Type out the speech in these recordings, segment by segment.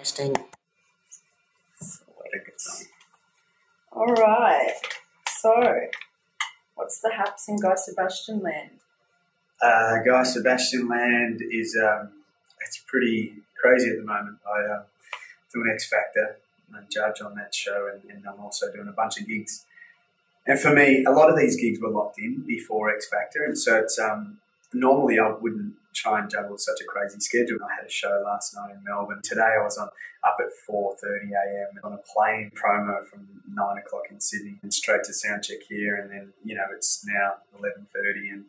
Testing. Sweet. All right. So, what's the haps in Guy Sebastian Land? Guy Sebastian Land is it's pretty crazy at the moment. I do an X Factor and I judge on that show, and I'm also doing a bunch of gigs. And for me, a lot of these gigs were locked in before X Factor, and so it's normally I wouldn't try and juggle such a crazy schedule. I had a show last night in Melbourne. Today I was up at 4:30 a.m. on a plane promo from 9 o'clock in Sydney and straight to soundcheck here, and then it's now 11:30 and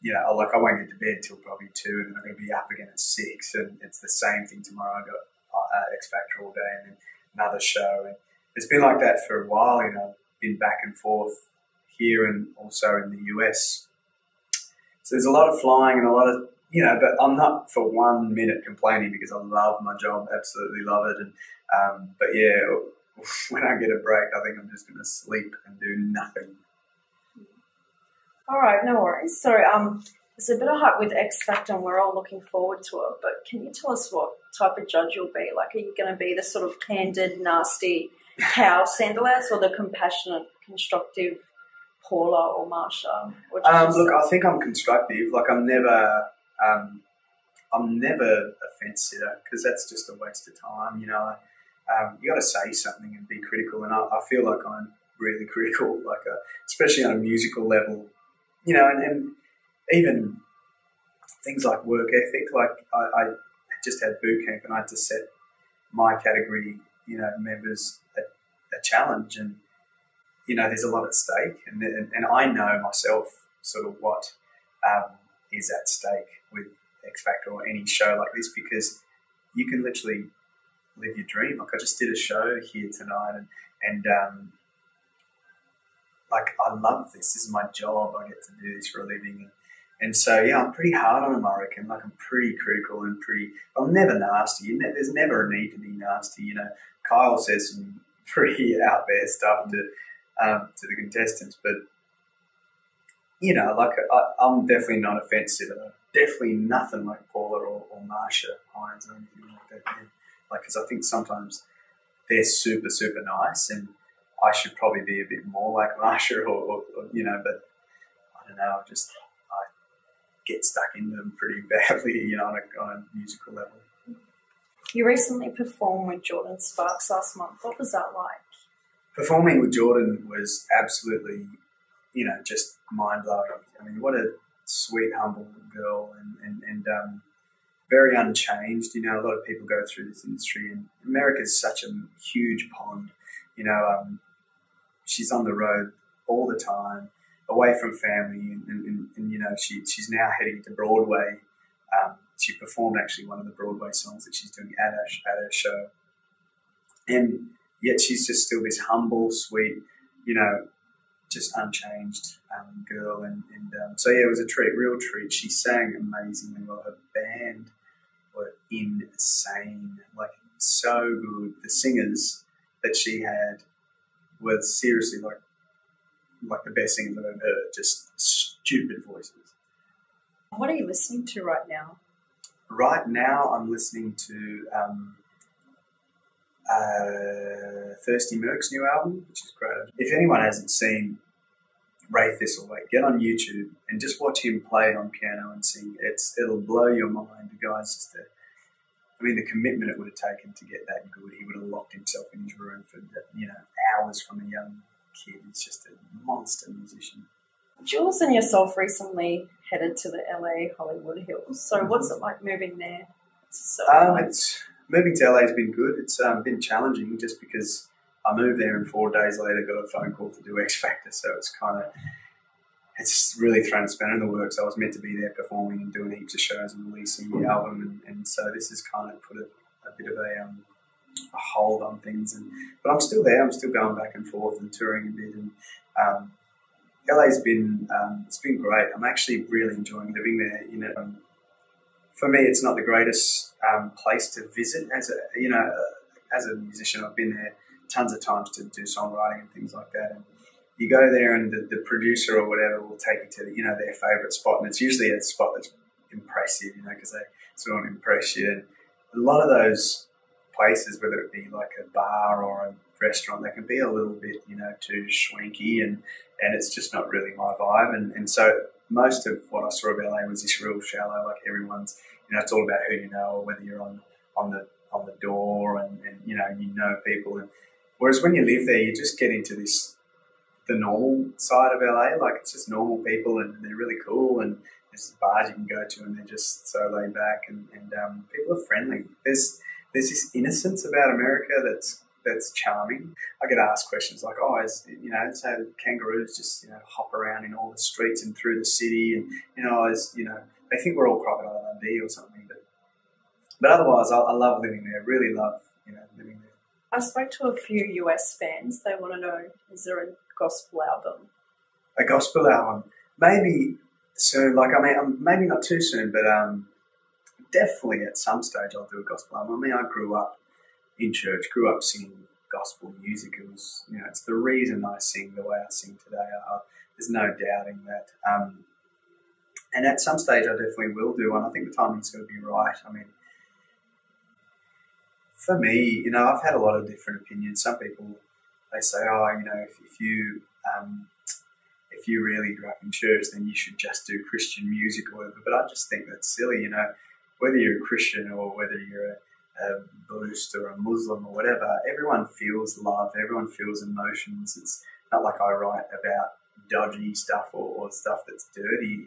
I won't get to bed till probably 2, and then I'm going to be up again at 6, and it's the same thing tomorrow. I got X Factor all day and then another show, and it's been like that for a while. I've been back and forth here and also in the US. So there's a lot of flying and a lot of, but I'm not for 1 minute complaining because I love my job, absolutely love it. And but yeah, when I get a break, I think I'm just going to sleep and do nothing. All right, no worries. So, there's a bit of hype with X Factor, and we're all looking forward to it. But can you tell us what type of judge you'll be? Like, are you going to be the sort of candid, nasty cow Sandilands, or the compassionate, constructive Paula or Marsha? Look, I think I'm constructive. Like, I'm never a fence sitter because that's just a waste of time. You got to say something and be critical, and I feel like I'm really critical, especially on a musical level. And even things like work ethic. Like I just had boot camp, and I had to set my category, members a challenge, and there's a lot at stake, and I know myself sort of what is at stake with X Factor or any show like this, because you can literally live your dream. Like, I just did a show here tonight, and I love this. This is my job. I get to do this for a living, and so yeah, I'm pretty hard on them, I reckon. Like, I'm pretty critical and I'm never nasty. There's never a need to be nasty. Kyle says some pretty out there stuff to the contestants, but I'm definitely not a fence sitter. Definitely nothing like Paula or Marsha Hines or anything like that. Yeah. Because I think sometimes they're super, super nice, and I should probably be a bit more like Marsha or but I don't know. I get stuck into them pretty badly, on a musical level. You recently performed with Jordin Sparks last month. What was that like? Performing with Jordin was absolutely, just mind-blowing. I mean, what a sweet, humble girl, and very unchanged. A lot of people go through this industry, and America's such a huge pond. She's on the road all the time, away from family, and she's now heading to Broadway. She performed actually one of the Broadway songs that she's doing at her show, and yet she's just still this humble, sweet, just unchanged girl, and so yeah, it was a treat, real treat. She sang amazingly well. Her band were insane, so good. The singers that she had were seriously like the best singers I've ever heard. Just stupid voices. What are you listening to right now? Right now, I'm listening to Thirsty Merc's new album, which is great. If anyone hasn't seen Ray Thistlethwaite, get on YouTube and just watch him play on piano and sing. It'll blow your mind. The guy's just the commitment it would have taken to get that good. He would have locked himself in his room for hours from a young kid. He's just a monster musician. Jules and yourself recently headed to the LA Hollywood Hills. So what's it like moving there? Moving to LA has been good. It's been challenging just because I moved there and 4 days later got a phone call to do X Factor. So it's really thrown a spanner in the works. I was meant to be there performing and doing heaps of shows and releasing the album, and so this has kind of put a bit of a hold on things. But I'm still there. I'm still going back and forth and touring a bit. And LA's been it's been great. I'm actually really enjoying living there. For me, it's not the greatest place to visit as a musician. I've been there tons of times to do songwriting and things like that. And you go there, and the producer or whatever will take you to their favourite spot, and it's usually a spot that's impressive, because they sort of want to impress you. And a lot of those places, whether it be like a bar or a restaurant, they can be a little bit, too swanky, and it's just not really my vibe. And so most of what I saw of LA was this real shallow, like everyone's, it's all about who you know, or whether you're on the door, and you know people. And whereas when you live there, you just get into the normal side of LA, like it's just normal people, and they're really cool, and there's bars you can go to, and they're just so laid back, and people are friendly. There's this innocence about America that's charming. I get asked questions like, so kangaroos just hop around in all the streets and through the city, and they think we're all Crocodile Dundee or something, but otherwise I love living there. Really love living there. I spoke to a few US fans. They want to know, is there a gospel album? A gospel album? Maybe soon. Maybe not too soon, but definitely at some stage I'll do a gospel album. I grew up in church, grew up singing gospel music. It was, it's the reason I sing the way I sing today. There's no doubting that. And at some stage I definitely will do one. I think the timing's going to be right. For me, I've had a lot of different opinions. Some people, they say, if you really grew up in church, then you should just do Christian music or whatever. But I just think that's silly, whether you're a Christian or whether you're a Buddhist or a Muslim or whatever, everyone feels love, everyone feels emotions. It's not like I write about dodgy stuff or stuff that's dirty,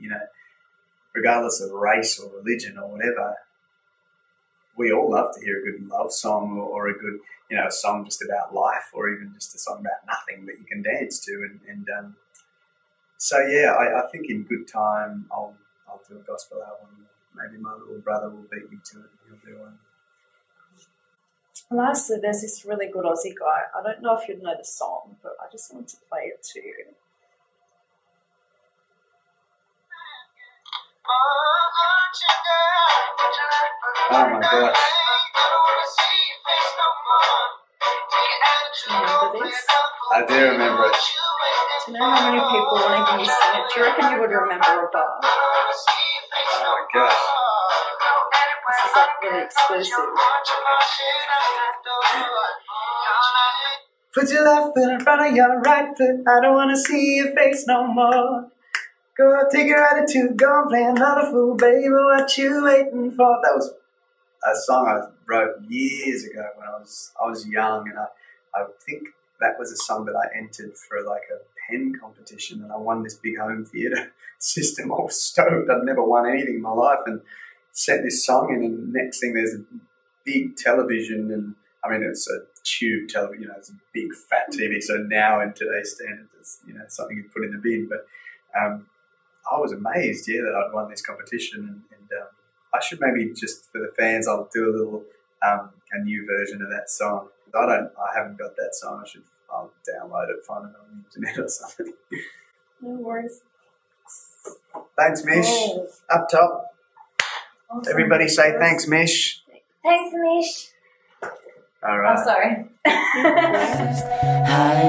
regardless of race or religion or whatever. We all love to hear a good love song or a good, a song just about life, or even just a song about nothing that you can dance to. So yeah, I think in good time I'll do a gospel album. Maybe my little brother will beat me to it and he'll do one. Lastly, there's this really good Aussie guy. I don't know if you'd know the song, but I just wanted to play it to you. Oh my gosh. Remember this? I do remember it. Do you know how many people want to hear you sing it? Do you reckon you would remember a bar? Oh my gosh. This is like really exclusive. Put your left foot in front of your right foot. I don't want to see your face no more. Go take your attitude, go and play another fool, baby. What you waiting for? That was a song I wrote years ago when I was young, and I think that was a song that I entered for like a pen competition, and I won this big home theatre system. I was stoked. I'd never won anything in my life, and sent this song in, and next thing there's a big television, and it's a tube television, it's a big fat TV. So now in today's standards, it's something you put in the bin. But I was amazed, that I'd won this competition, and I should maybe just for the fans, I'll do a little a new version of that song. I haven't got that song. I'll download it, find it on the internet or something. No worries. Thanks, Mish. Oh. Up top. Awesome. Everybody say thanks, Mish. Thanks, Mish. All right. I'm sorry. Hi,